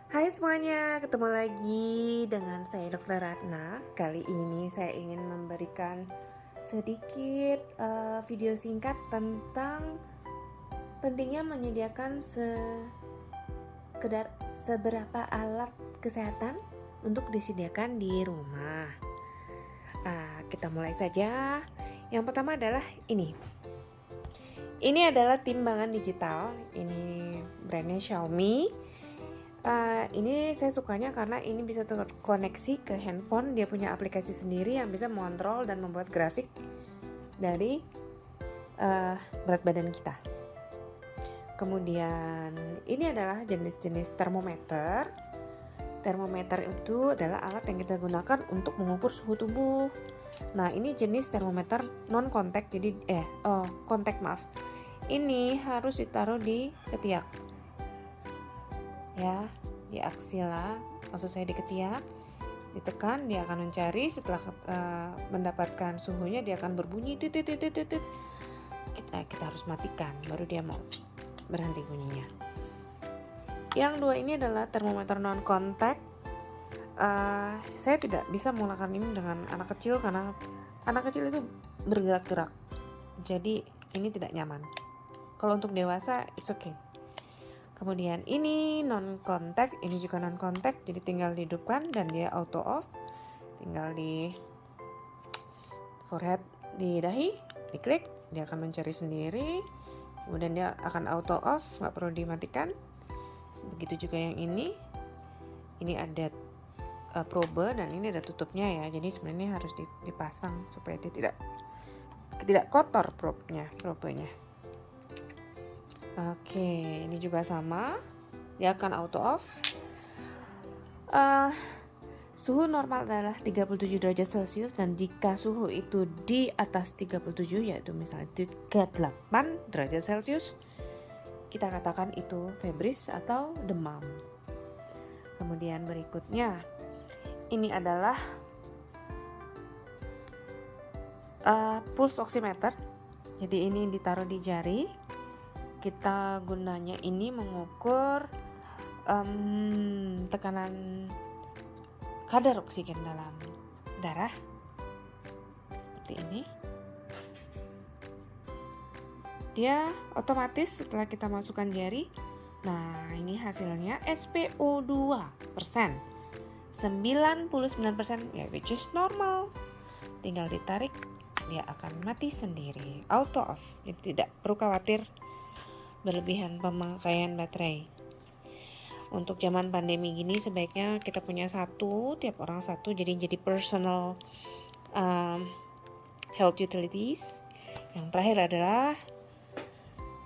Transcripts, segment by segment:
Hai semuanya, ketemu lagi dengan saya Dr. Ratna. Kali ini saya ingin memberikan sedikit video singkat tentang pentingnya menyediakan seberapa alat kesehatan untuk disediakan di rumah. Kita mulai saja. Yang pertama adalah ini. Ini adalah timbangan digital. Ini brandnya Xiaomi. Ini saya sukanya karena ini bisa terkoneksi ke handphone. Dia punya aplikasi sendiri yang bisa mengontrol dan membuat grafik dari berat badan kita. Kemudian ini adalah jenis-jenis termometer. Termometer itu adalah alat yang kita gunakan untuk mengukur suhu tubuh. Nah, ini jenis termometer non kontak. Jadi kontak maaf. Ini harus ditaruh di ketiak. Ya, di aksila, maksud saya di ketiak, ditekan, dia akan mencari. Setelah mendapatkan suhunya, dia akan berbunyi titit. Kita harus matikan, baru dia mau berhenti bunyinya. Yang dua ini adalah termometer non kontak. Saya tidak bisa menggunakan ini dengan anak kecil karena anak kecil itu bergerak-gerak, jadi ini tidak nyaman. Kalau untuk dewasa, it's okay. Kemudian ini non kontak, ini juga non kontak, jadi tinggal dihidupkan dan dia auto off. Tinggal di forehead, di dahi, diklik, dia akan mencari sendiri. Kemudian dia akan auto off, nggak perlu dimatikan. Begitu juga yang ini ada probe dan ini ada tutupnya ya. Jadi sebenarnya harus dipasang supaya dia tidak kotor probenya. Oke, ini juga sama, dia akan auto off. Suhu normal adalah 37 derajat Celcius, dan jika suhu itu di atas 37, yaitu misalnya 38 derajat Celcius, kita katakan itu febris atau demam. Kemudian berikutnya, ini adalah pulse oximeter. Jadi ini ditaruh di jari. Kita gunanya ini mengukur tekanan kadar oksigen dalam darah seperti ini. Dia otomatis setelah kita masukkan jari. Nah, ini hasilnya SpO2% 99%, ya, which is normal. Tinggal ditarik, dia akan mati sendiri, auto off. Jadi tidak perlu khawatir berlebihan pemakaian baterai. Untuk zaman pandemi gini sebaiknya kita punya satu, tiap orang satu, jadi personal health utilities. Yang terakhir adalah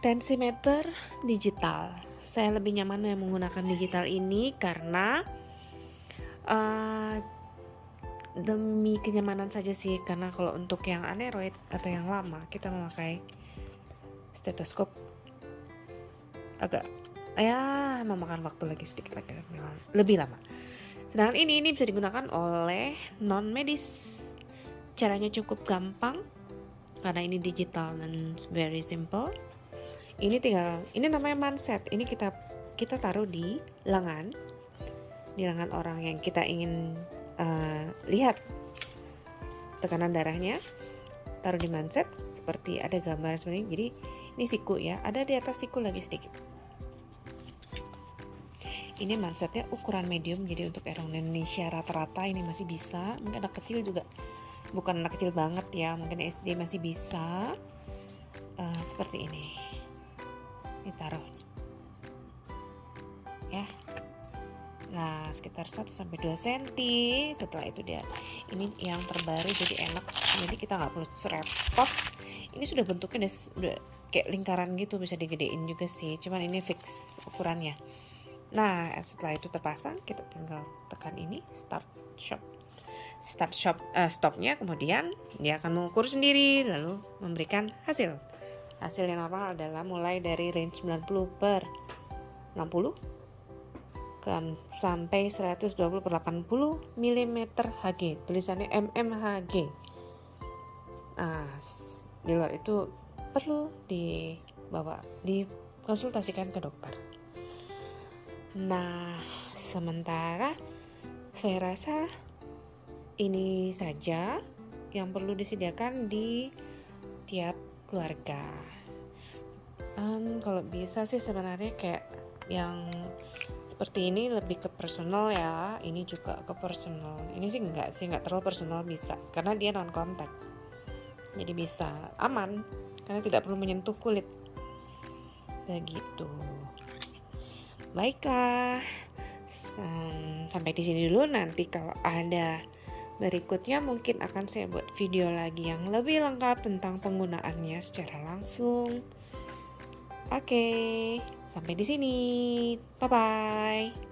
tensimeter digital. Saya lebih nyaman yang menggunakan digital ini karena demi kenyamanan saja sih. Karena kalau untuk yang Aneroid atau yang lama kita memakai stetoskop agak memakan waktu lagi sedikit lagi lebih lama. Sedangkan ini bisa digunakan oleh non medis. Caranya cukup gampang karena ini digital dan very simple. Ini namanya manset. Ini kita taruh di lengan orang yang kita ingin lihat tekanan darahnya. Taruh di manset seperti ada gambar sebenarnya. Jadi ini siku ya, ada di atas siku lagi sedikit. Ini mansetnya ukuran medium, jadi untuk orang Indonesia rata-rata ini masih bisa. Mungkin anak kecil juga, bukan anak kecil banget ya, mungkin SD masih bisa. Seperti ini ditaruh ya. Nah, sekitar 1-2 cm. Setelah itu ini yang terbaru, jadi enak, jadi kita nggak perlu repot. Ini sudah bentuknya udah kayak lingkaran gitu, bisa digedein juga sih, cuman ini fix ukurannya. Nah, setelah itu terpasang, kita tinggal tekan ini stopnya, kemudian dia akan mengukur sendiri lalu memberikan hasil. Hasil yang normal adalah mulai dari range 90/60 sampai 120/80 mm Hg. Tulisannya mmHg. Di luar itu perlu dikonsultasikan ke dokter. Nah, Sementara saya rasa ini saja yang perlu disediakan di tiap keluarga. Kalau bisa sih sebenarnya kayak yang seperti ini lebih ke personal ya, ini juga ke personal. Ini sih nggak terlalu personal, bisa karena dia non kontak, jadi bisa aman karena tidak perlu menyentuh kulit begitu. Baiklah, sampai di sini dulu. Nanti kalau ada berikutnya mungkin akan saya buat video lagi yang lebih lengkap tentang penggunaannya secara langsung. Oke, sampai di sini. Bye bye.